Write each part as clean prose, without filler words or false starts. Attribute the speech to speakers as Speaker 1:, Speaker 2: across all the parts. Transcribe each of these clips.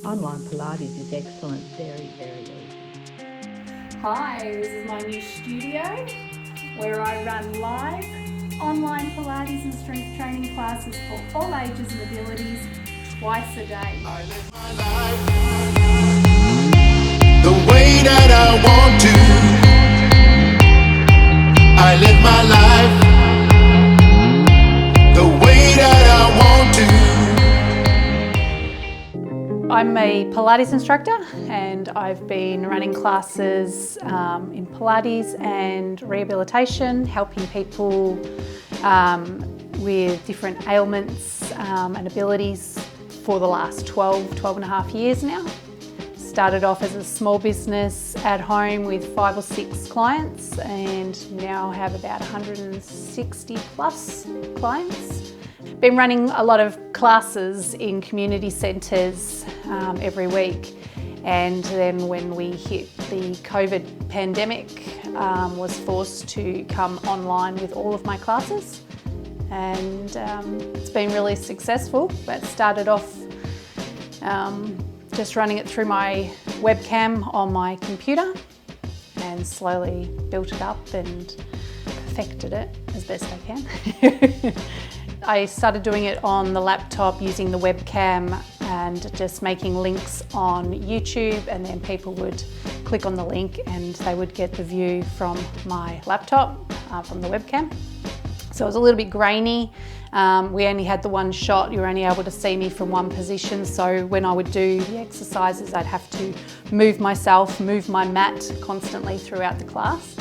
Speaker 1: Online Pilates is excellent, very, very easy.
Speaker 2: Hi, this is my new studio where I run live online Pilates and strength training classes for all ages and abilities twice a day.
Speaker 3: I live my life the way that I want to. I live my life the way that I want to.
Speaker 2: I'm a Pilates instructor and I've been running classes in Pilates and rehabilitation, helping people with different ailments and abilities for the last 12 and a half years now. Started off as a small business at home with 5 or 6 clients and now have about 160 plus clients. Been running a lot of classes in community centres every week, and then when we hit the COVID pandemic, was forced to come online with all of my classes, and it's been really successful. But started off just running it through my webcam on my computer and slowly built it up and perfected it as best I can. I started doing it on the laptop using the webcam and just making links on YouTube, and then people would click on the link and they would get the view from my laptop, from the webcam. So it was a little bit grainy. We only had the one shot, you were only able to see me from one position, so when I would do the exercises I'd have to move myself, move my mat constantly throughout the class.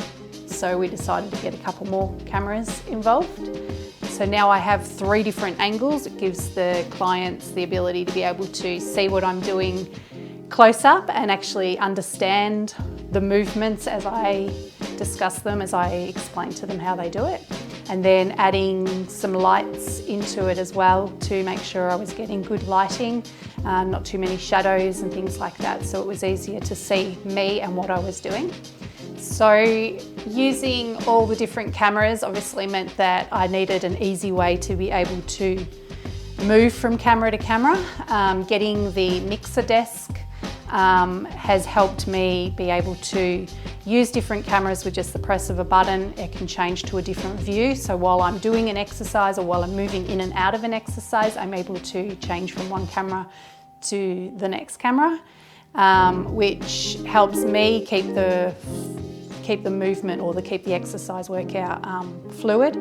Speaker 2: So we decided to get a couple more cameras involved. So now I have 3 different angles. It gives the clients the ability to be able to see what I'm doing close up and actually understand the movements as I discuss them, as I explain to them how they do it. And then adding some lights into it as well to make sure I was getting good lighting, not too many shadows and things like that, so it was easier to see me and what I was doing. So using all the different cameras obviously meant that I needed an easy way to be able to move from camera to camera. Getting the mixer desk has helped me be able to use different cameras with just the press of a button. It can change to a different view. So while I'm doing an exercise or while I'm moving in and out of an exercise, I'm able to change from one camera to the next camera, which helps me keep the movement or keep the exercise workout fluid.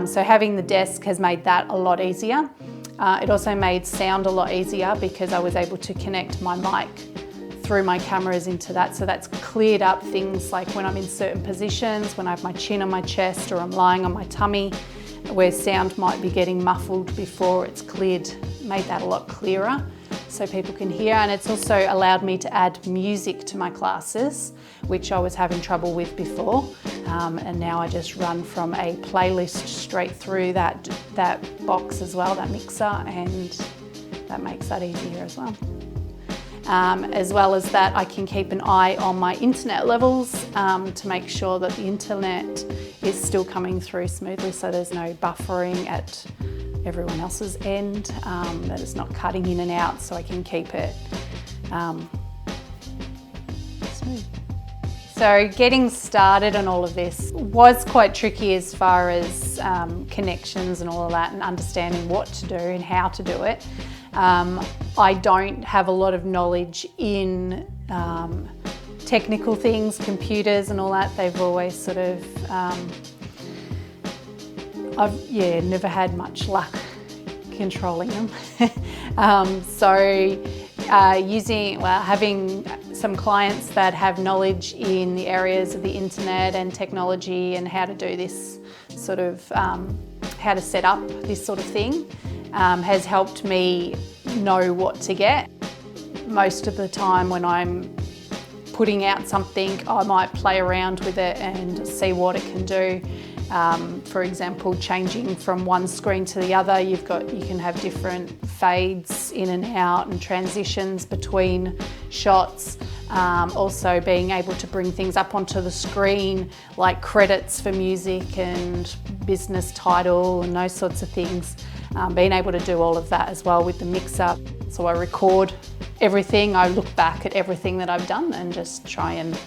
Speaker 2: So having the desk has made that a lot easier. It also made sound a lot easier because I was able to connect my mic through my cameras into that. So that's cleared up things like when I'm in certain positions, when I have my chin on my chest or I'm lying on my tummy, where sound might be getting muffled before it's cleared, made that a lot clearer so people can hear. And it's also allowed me to add music to my classes, which I was having trouble with before. And now I just run from a playlist straight through that box as well, that mixer, and that makes that easier as well. As well as that, I can keep an eye on my internet levels to make sure that the internet is still coming through smoothly, so there's no buffering at everyone else's end, that it's not cutting in and out, so I can keep it smooth. So getting started on all of this was quite tricky as far as connections and all of that, and understanding what to do and how to do it. I don't have a lot of knowledge in technical things, computers and all that. They've always sort of, I've never had much luck controlling them. Having some clients that have knowledge in the areas of the internet and technology and how to do this sort of, how to set up this sort of thing, has helped me know what to get. Most of the time when I'm putting out something, I might play around with it and see what it can do. For example, changing from one screen to the other, you can have different fades in and out and transitions between shots. Also being able to bring things up onto the screen, like credits for music and business title and those sorts of things. Being able to do all of that as well with the mixer. So I record everything, I look back at everything that I've done and just try and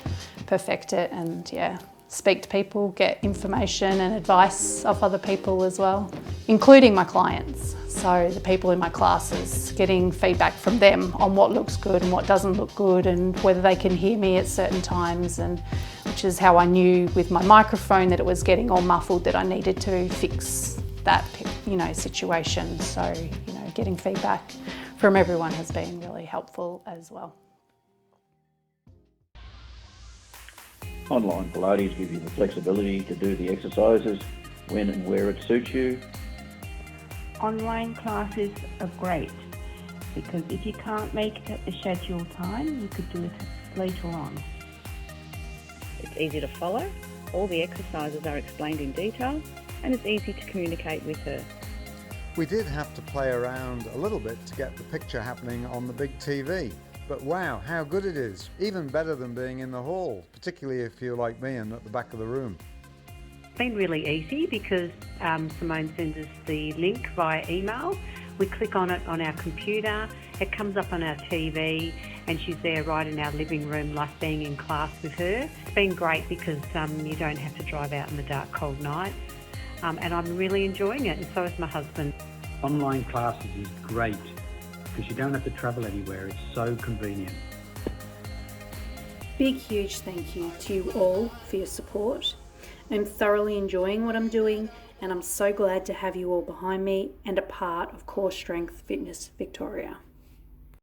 Speaker 2: perfect it, and yeah, speak to people, get information and advice off other people as well, including my clients. So the people in my classes, getting feedback from them on what looks good and what doesn't look good, and whether they can hear me at certain times, and which is how I knew with my microphone that it was getting all muffled, that I needed to fix that, situation. So, getting feedback from everyone has been really helpful as well.
Speaker 4: Online Pilates gives you the flexibility to do the exercises when and where it suits you.
Speaker 5: Online classes are great because if you can't make it at the scheduled time, you could do it later on.
Speaker 6: It's easy to follow, all the exercises are explained in detail, and it's easy to communicate with her.
Speaker 7: We did have to play around a little bit to get the picture happening on the big TV, but wow, how good it is. Even better than being in the hall, particularly if you're like me and at the back of the room.
Speaker 8: It's been really easy because Simone sends us the link via email. We click on it on our computer, it comes up on our TV, and she's there right in our living room like being in class with her. It's been great because you don't have to drive out in the dark, cold nights. And I'm really enjoying it, and so is my husband.
Speaker 9: Online classes is great because you don't have to travel anywhere. It's so convenient.
Speaker 10: Big, huge thank you to you all for your support. I'm thoroughly enjoying what I'm doing, and I'm so glad to have you all behind me and a part of Core Strength Fitness Victoria.